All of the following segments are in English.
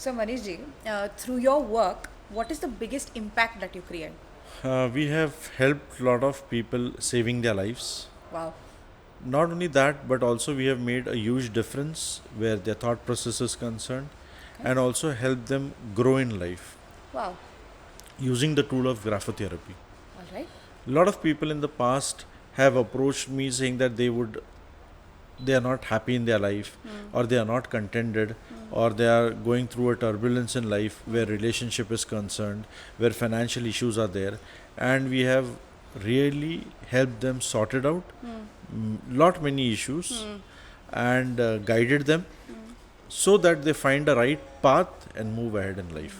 So Manish ji, through your work, what is the biggest impact that you create? We have helped a lot of people saving their lives. Wow. Not only that, but also we have made a huge difference where their thought process is concerned Okay. and also help them grow in life Wow. using the tool of graphotherapy. All right. A lot of people in the past have approached me saying that they are not happy in their life or they are not contented or they are going through a turbulence in life where relationship is concerned, where financial issues are there, and we have really helped them sort it out lot many issues and guided them so that they find the right path and move ahead in life.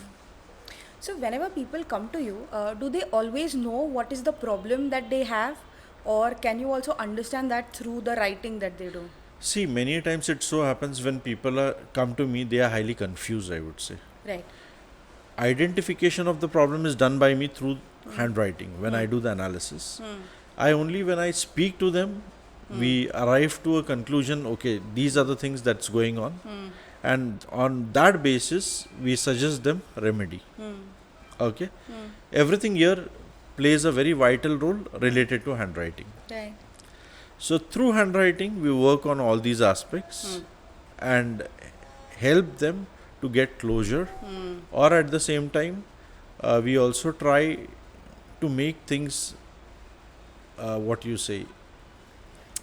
So whenever people come to you, do they always know what is the problem that they have, or can you also understand that through the writing that they do? See, many times it so happens when people come to me, they are highly confused, I would say. Right. Identification of the problem is done by me through handwriting when I do the analysis. I only when I speak to them, we arrive to a conclusion, okay, these are the things that's going on. And on that basis, we suggest them remedy. Okay. Everything here plays a very vital role related to handwriting. Right. So through handwriting, we work on all these aspects and help them to get closure. Or at the same time, we also try to make things, what you say,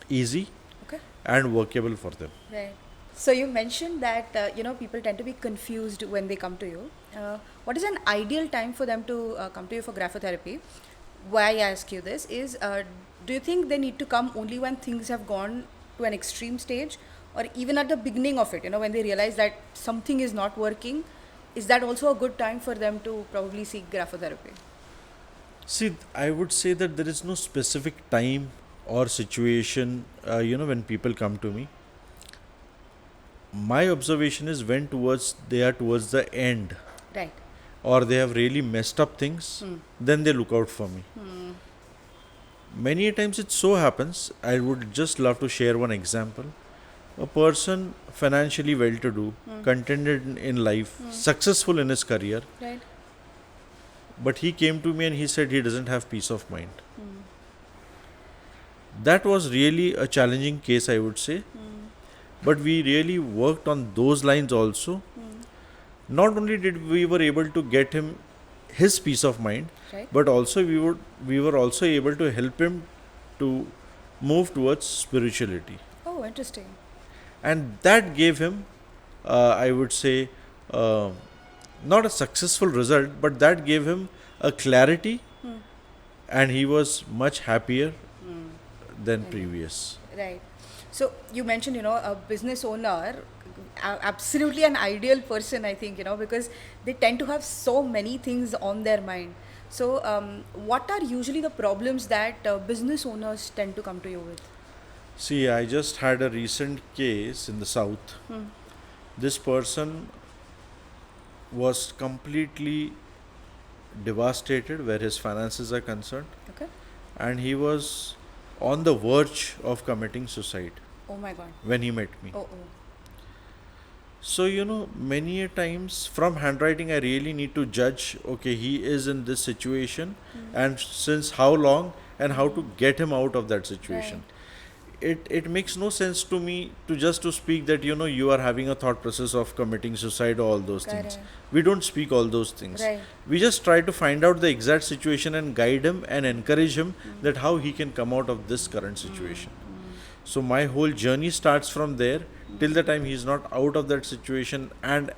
easy Okay. and workable for them. Right. So you mentioned that people tend to be confused when they come to you. What is an ideal time for them to come to you for graphotherapy? Why I ask you this is, do you think they need to come only when things have gone to an extreme stage, or even at the beginning of it? When they realize that something is not working, is that also a good time for them to probably seek graphotherapy? See, I would say that there is no specific time or situation, when people come to me. My observation is when towards they are towards the end Right. or they have really messed up things, then they look out for me. Many a times it so happens, I would just love to share one example. A person financially well to do, contented in life, successful in his career, Right. but he came to me and he said he doesn't have peace of mind. That was really a challenging case, I would say. But we really worked on those lines also. Not only did we were able to get him his peace of mind, Right. but also we were also able to help him to move towards spirituality, Oh, interesting. and that gave him, I would say, uh, not a successful result, but that gave him a clarity, and he was much happier than previous. Right. So you mentioned, a business owner, absolutely an ideal person, I think, because they tend to have so many things on their mind. So, what are usually the problems that business owners tend to come to you with? See, I just had a recent case in the south. This person was completely devastated where his finances are concerned, Okay. and he was on the verge of committing suicide Oh my God. when he met me. Oh, oh. So, many a times from handwriting, I really need to judge, okay, he is in this situation, and since how long, and how to get him out of that situation. It makes no sense to me to just to speak that, you are having a thought process of committing suicide, all those things. Correct. We don't speak all those things. Right. We just try to find out the exact situation and guide him and encourage him that how he can come out of this current situation. So my whole journey starts from there till the time he's not out of that situation, and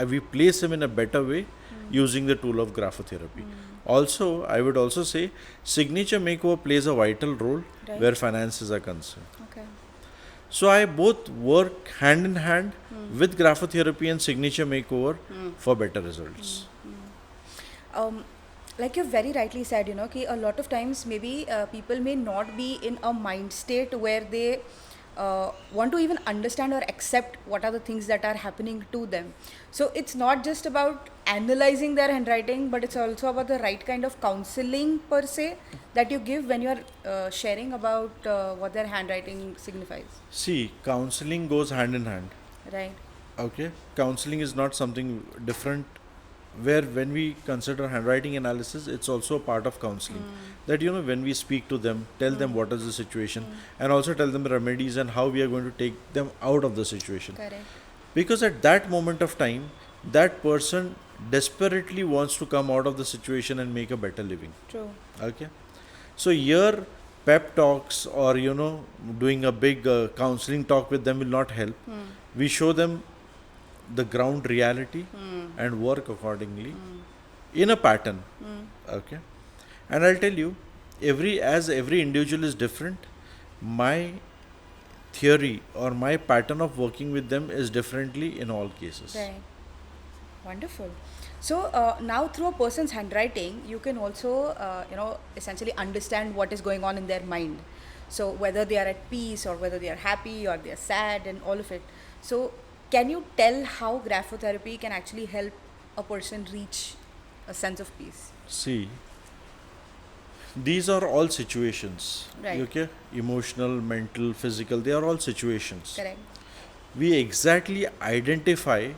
we place him in a better way using the tool of graphotherapy. Also, I would also say signature makeover plays a vital role Right. where finances are concerned. Okay. So I both work hand in hand with graphotherapy and signature makeover for better results. um, like you very rightly said, कि a lot of times maybe people may not be in a mind state where they want to even understand or accept what are the things that are happening to them. So it's not just about analyzing their handwriting, but it's also about the right kind of counseling per se that you give when you're sharing about what their handwriting signifies. See, counseling goes hand in hand. Right. Okay, counseling is not something different, where when we consider handwriting analysis, it's also a part of counseling, that when we speak to them, tell them what is the situation, and also tell them remedies and how we are going to take them out of the situation, Correct. because at that moment of time, that person desperately wants to come out of the situation and make a better living. True. Okay, so here pep talks or doing a big counseling talk with them will not help. We show them the ground reality and work accordingly in a pattern. Okay, and I'll tell you, every individual is different, my theory or my pattern of working with them is differently in all cases. Right. Wonderful. So now through a person's handwriting, you can also, essentially understand what is going on in their mind. So whether they are at peace or whether they are happy or they are sad and all of it. So can you tell how graphotherapy can actually help a person reach a sense of peace? See, these are all situations. Right. Okay, emotional, mental, physical, they are all situations. Correct. We exactly identify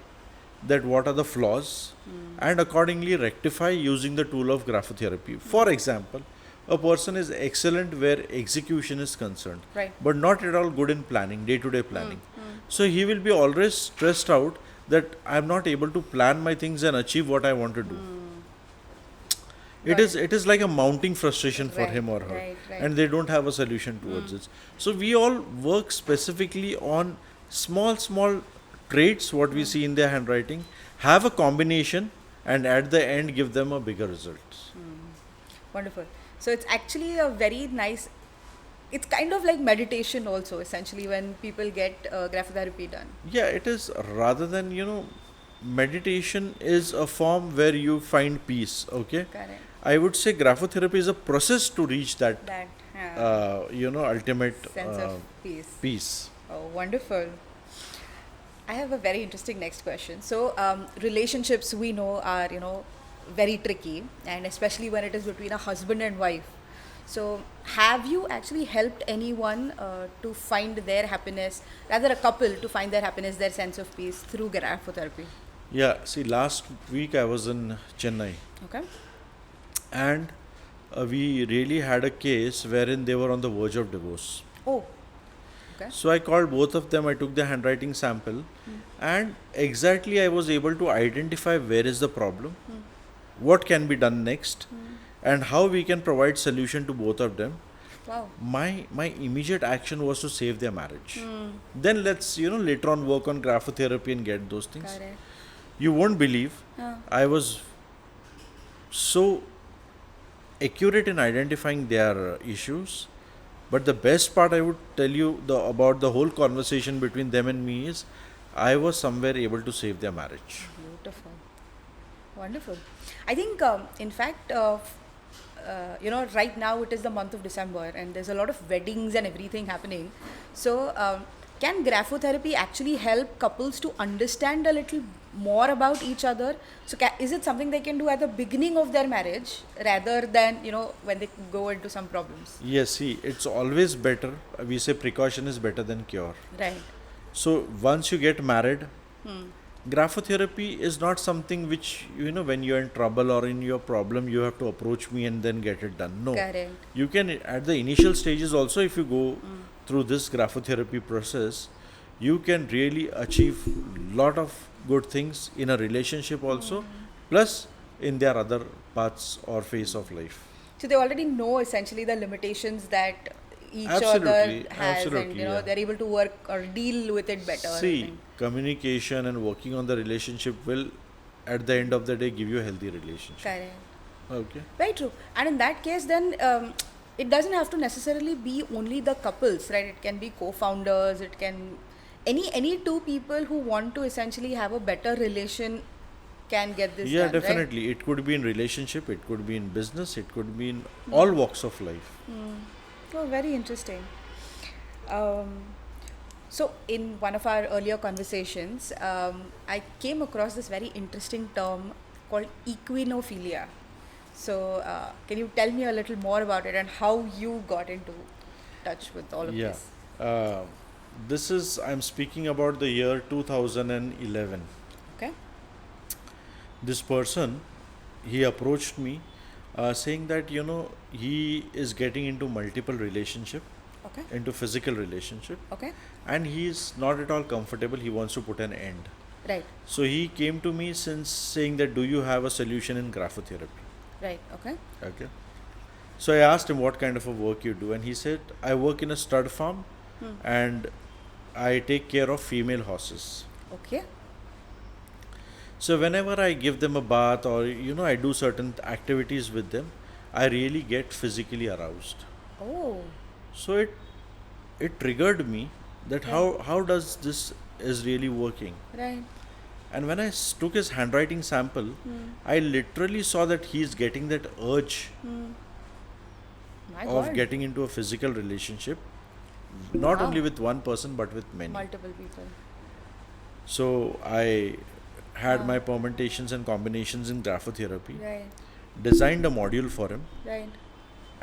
that what are the flaws and accordingly rectify using the tool of graphotherapy. For example, a person is excellent where execution is concerned, Right. but not at all good in planning, day to day planning. So he will be always stressed out that I am not able to plan my things and achieve what I want to do. Got It is like a mounting frustration for Right, him or her, right. and they don't have a solution towards it. So we all work specifically on small traits what we see in their handwriting, have a combination, and at the end give them a bigger result. Wonderful. So it's actually a very nice, it's kind of like meditation also, essentially, when people get graphotherapy done. Yeah, it is, rather than meditation is a form where you find peace. Okay, Correct. I would say graphotherapy is a process to reach that That ultimate sense of peace. peace. Oh, wonderful. I have a very interesting next question. So, relationships we know are, very tricky, and especially when it is between a husband and wife. So, have you actually helped anyone to find their happiness, rather a couple to find their happiness, their sense of peace through graphotherapy? Yeah, see, last week I was in Chennai, Okay. and we really had a case wherein they were on the verge of divorce. Oh, okay. So I called both of them, I took the handwriting sample, and exactly I was able to identify where is the problem, what can be done next, and how we can provide solution to both of them. Wow. My immediate action was to save their marriage. Then let's later on work on graphotherapy and get those things. Correct. You won't believe, I was so accurate in identifying their issues. But the best part I would tell you about the whole conversation between them and me is, I was somewhere able to save their marriage. Beautiful. Wonderful. I think, in fact, right now it is the month of December and there's a lot of weddings and everything happening. So, can graphotherapy actually help couples to understand a little more about each other? So, is it something they can do at the beginning of their marriage rather than, when they go into some problems? Yes, see, it's always better. We say precaution is better than cure. Right. So once you get married, graphotherapy is not something which, when you're in trouble or in your problem, you have to approach me and then get it done. No. Correct. You can, at the initial stages also, if you go through this graphotherapy process, you can really achieve lot of good things in a relationship also, plus in their other parts or phase of life. So they already know essentially the limitations that each Absolutely, other has, absolutely, and yeah. they're able to work or deal with it better. I See, think. communication and working on the relationship will, at the end of the day, give you a healthy relationship. Correct. Okay. Very true. And in that case, then it doesn't have to necessarily be only the couples, right? It can be co-founders. It can any two people who want to essentially have a better relation can get this Yeah, done, right? definitely. It could be in relationship, it could be in business, it could be in all walks of life. Oh, very interesting. So, in one of our earlier conversations, I came across this very interesting term called equinophilia. So, can you tell me a little more about it and how you got into touch with all of Yeah. this? This is, I'm speaking about the year 2011. Okay. This person, he approached me saying that, he is getting into multiple relationship, Okay. into physical relationship, Okay. and he is not at all comfortable. He wants to put an end. Right. So he came to me since saying that, do you have a solution in graphotherapy? Right. Okay. Okay. So I asked him what kind of a work you do, and he said, I work in a stud farm Hmm. and I take care of female horses. Okay. So whenever I give them a bath, or I do certain activities with them, I really get physically aroused. Oh. So it triggered me that Right. how does this is really working. Right. And when I took his handwriting sample, Hmm. I literally saw that he's getting that urge Hmm. My of God. getting into a physical relationship, not Wow. only with one person but with many. Multiple people. So I had Huh. my permutations and combinations in graphotherapy, Right. designed a module for him, Right.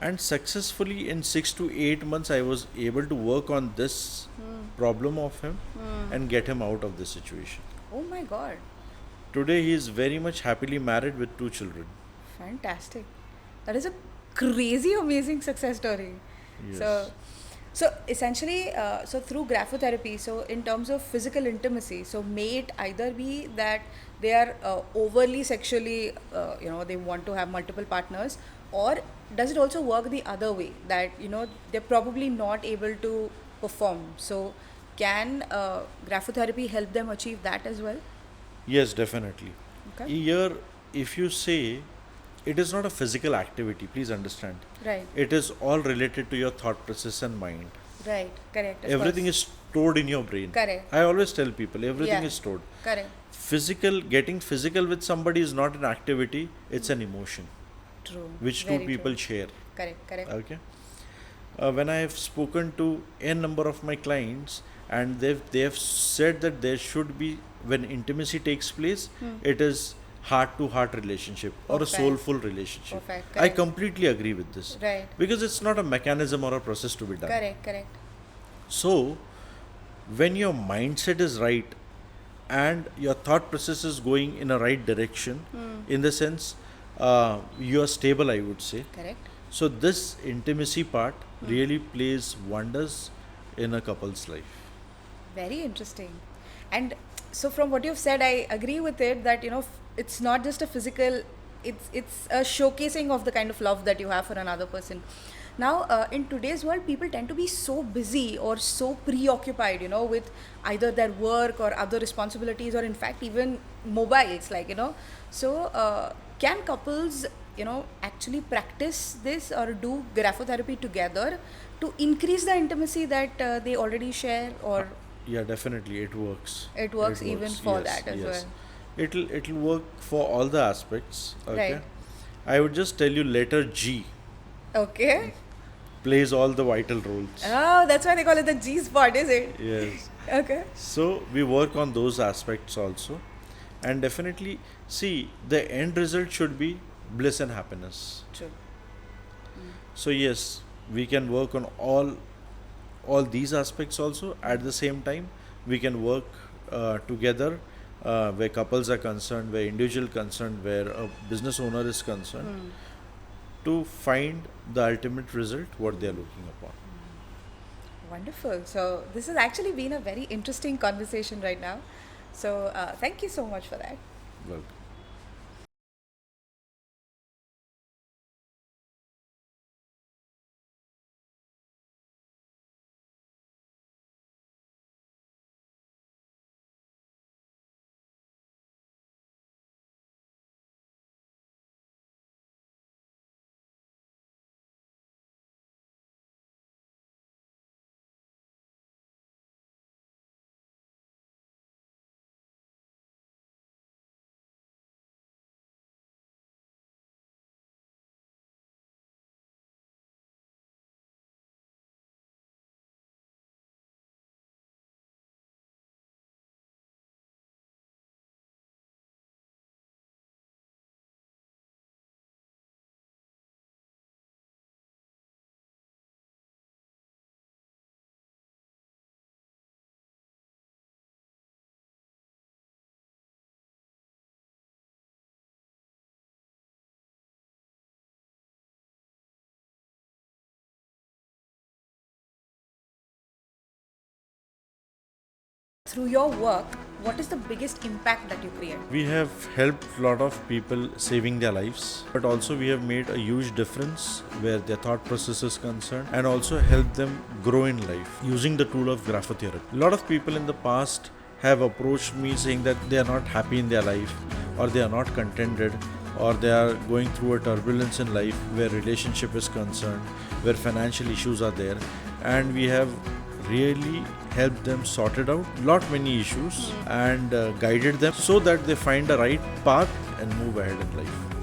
and successfully in 6 to 8 months I was able to work on this Hmm. problem of him Hmm. and get him out of this situation. Oh my God. Today he is very much happily married with 2 children. Fantastic. That is a crazy, amazing success story. So, Yes. so essentially, so through graphotherapy, so in terms of physical intimacy, so may it either be that they are overly sexually, they want to have multiple partners, or does it also work the other way that they're probably not able to perform? So, can graphotherapy help them achieve that as well? Yes, definitely. Okay. Here, if you say it is not a physical activity, please understand. Right. It is all related to your thought process and mind. Right. Correct. Of Everything course. is stored in your brain. Correct. I always tell people everything Yeah. is stored. Correct. Getting physical with somebody is not an activity, it's an emotion True. which two Very true. people share. Correct. Correct. Okay. When I have spoken to n number of my clients, and they have said that there should be, when intimacy takes place, Hmm. it is heart to heart relationship or a Perfect. soulful relationship. Perfect. I Correct. completely agree with this, Right. because it's not a mechanism or a process to be done. Correct. Correct. So when your mindset is right and your thought process is going in a right direction, Hmm. in the sense you are stable, I would say. Correct. So this intimacy part really plays wonders in a couple's life. Very interesting. And so, from what you've said, I agree with it that it's not just a physical. It's a showcasing of the kind of love that you have for another person. Now, in today's world, people tend to be so busy or so preoccupied, with either their work or other responsibilities, or in fact, even mobiles, So, can couples, actually practice this or do graphotherapy together to increase the intimacy that they already share, or Yeah, definitely it works. it works even for Yes, that as yes. well? It'll work for all the aspects. Okay. Right. I would just tell you letter G Okay. plays all the vital roles. Oh, that's why they call it the G spot, is it? Yes. Okay. So we work on those aspects also, and definitely see the end result should be bliss and happiness. True. So yes, we can work on all these aspects also at the same time. We can work together where couples are concerned, where individual concerned, where a business owner is concerned, Hmm. to find the ultimate result what they are looking upon. Wonderful. So, this has actually been a very interesting conversation right now. So, thank you so much for that. Well. Through your work, what is the biggest impact that you create? We have helped a lot of people saving their lives, but also we have made a huge difference where their thought process is concerned, and also help them grow in life using the tool of graphotherapy. A lot of people in the past have approached me saying that they are not happy in their life, or they are not contented, or they are going through a turbulence in life where relationship is concerned, where financial issues are there, and we have really helped them sorted out lot many issues and guided them so that they find the right path and move ahead in life.